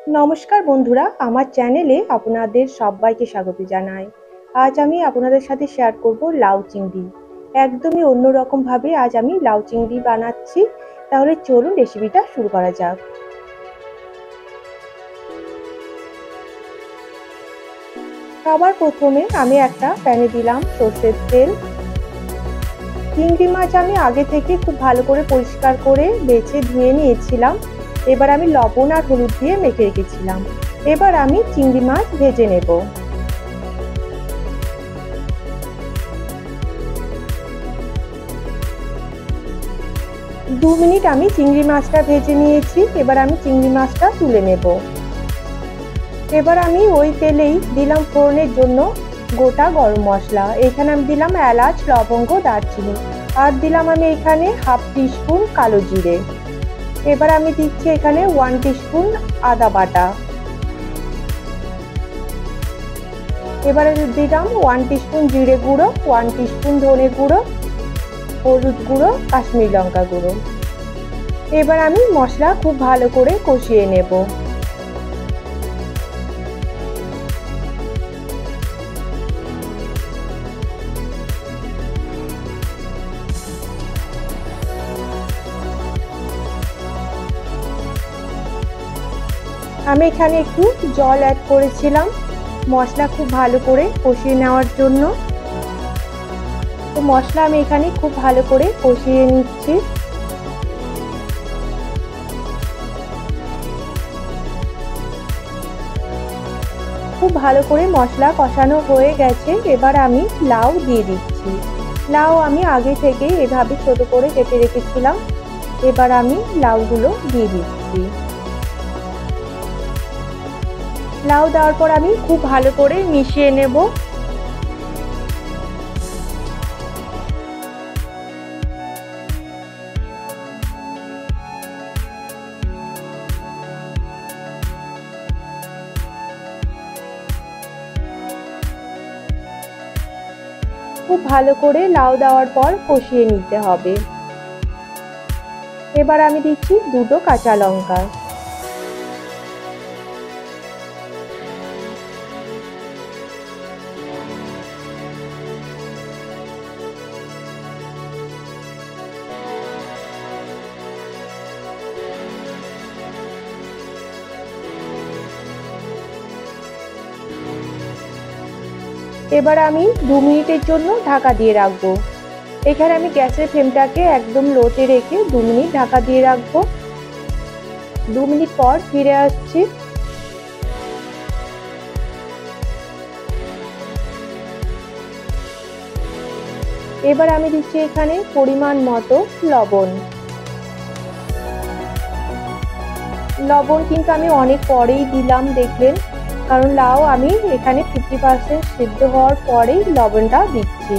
নমস্কার বন্ধুরা, আমার চ্যানেলে আপনাদের সবাইকে স্বাগত জানাই। আজ আমি আপনাদের সাথে শেয়ার করব লাউ চিংড়ি। একদমই অন্যরকম ভাবে আজ আমি লাউ চিংড়ি বানাচ্ছি। তাহলে চলুন রেসিপিটা শুরু করা যাক। সবার প্রথমে আমি একটা প্যানে দিলাম সর্ষের তেল। চিংড়ি মাছ আমি আগে থেকে খুব ভালো করে পরিষ্কার করে বেছে ধুয়ে নিয়েছিলাম। এবার আমি লবণ আর হলুদ দিয়ে মেখে রেখেছিলাম। এবার আমি চিংড়ি মাছ ভেজে নেব। 2 মিনিট আমি চিংড়ি মাছটা ভেজে নিয়েছি। এবার আমি চিংড়ি মাছটা তুলে নেব। এবার আমি ওই তেলেই দিলাম ফোড়নের জন্য গোটা গরম মশলা। এখানে আমি দিলাম এলাচ, লবঙ্গ, দারচিনি, আর দিলাম আমি এখানে হাফ টিস্পুন কালো জিরে। এবার আমি দিচ্ছি এখানে 1 টিস্পুন আদা বাটা। এবারে দিলাম 1 টিস্পুন জিরে গুঁড়ো, 1 টিস্পুন ধনে গুঁড়ো, হলুদ গুঁড়ো, কাশ্মীরি লঙ্কা গুঁড়ো। এবার আমি মশলা খুব ভালো করে কষিয়ে নেব। আমি এখানে একটু জল অ্যাড করেছিলাম মশলা খুব ভালো করে কষিয়ে নেওয়ার জন্য। তো মশলা আমি এখানে খুব ভালো করে কষিয়ে নিচ্ছি। খুব ভালো করে মশলা কষানো হয়ে গেছে। এবার আমি লাউ দিয়ে দিচ্ছি। লাউ আমি আগে থেকে এভাবে ছোট করে কেটে রেখেছিলাম। এবার আমি লাউগুলো দিয়ে দিচ্ছি। লাউ দেওয়ার পর আমি খুব ভালো করে মিশিয়ে নেব। খুব ভালো করে লাউ দেওয়ার পর কষিয়ে নিতে হবে। এবার আমি দিচ্ছি 2টো কাঁচা লঙ্কা। এবার আমি 2 মিনিটের জন্য ঢাকা দিয়ে রাখবো। এখানে আমি গ্যাসের ফ্লেমটাকে একদম লোতে রেখে 2 মিনিট ঢাকা দিয়ে রাখবো। 2 মিনিট পর ফিরে আসছি। এবার আমি দিচ্ছি এখানে পরিমাণ মতো লবণ। লবণ কিন্তু আমি অনেক পরেই দিলাম, দেখলেন, কারণ লাউ আমি এখানে 50% সিদ্ধ হওয়ার পরেই লবণটা দিচ্ছি।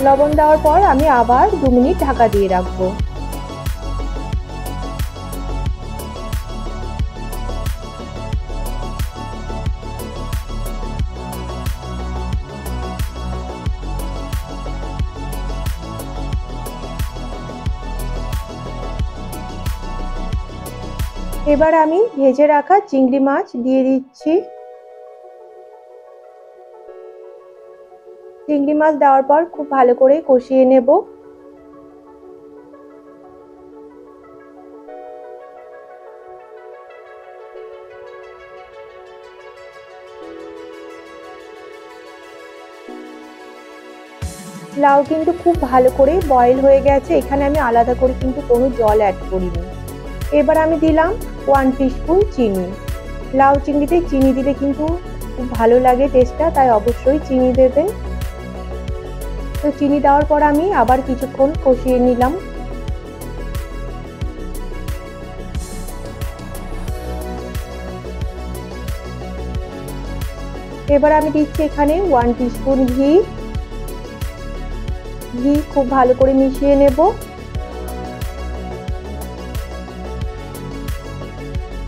লবণ দেওয়ার পর আমি আবার 2 মিনিট ঢাকা দিয়ে রাখবো। এবার আমি ভেজে রাখা চিংড়ি মাছ দিয়ে দিচ্ছি। চিংড়ি মাছ দেওয়ার পর খুব ভালো করে কষিয়ে নেব। লাউ কিন্তু খুব ভালো করে বয়েল হয়ে গেছে। এখানে আমি আলাদা করে কিন্তু কোনো জল অ্যাড করিনি। এবার আমি দিলাম 1 টিস্পুন চিনি। লাউ চিংড়িতে চিনি দিলে কিন্তু খুব ভালো লাগে টেস্টটা, তাই অবশ্যই চিনি দেবেন। তো চিনি দেওয়ার পর আমি আবার কিছুক্ষণ কষিয়ে নিলাম। এবার আমি দিচ্ছি এখানে 1 টিস্পুন ঘি। ঘি খুব ভালো করে মিশিয়ে নেব।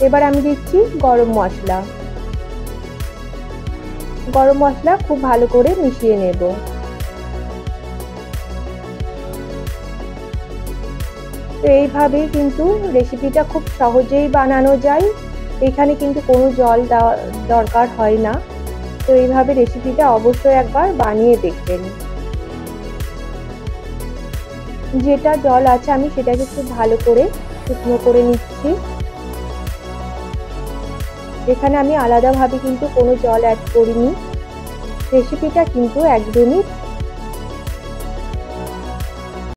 এবার আমি দিচ্ছি গরম মশলা। গরম মশলা খুব ভালো করে মিশিয়ে নেব। তো এইভাবেই কিন্তু রেসিপিটা খুব সহজেই বানানো যায়। এখানে কিন্তু কোনো জল দেওয়া দরকার হয় না। তো এইভাবে রেসিপিটা অবশ্যই একবার বানিয়ে দেখবেন। যেটা জল আছে আমি সেটাকে খুব ভালো করে শুকনো করে নিচ্ছি। এখানে আমি আলাদাভাবে কিন্তু কোনো জল অ্যাড করিনি। রেসিপিটা কিন্তু একদমই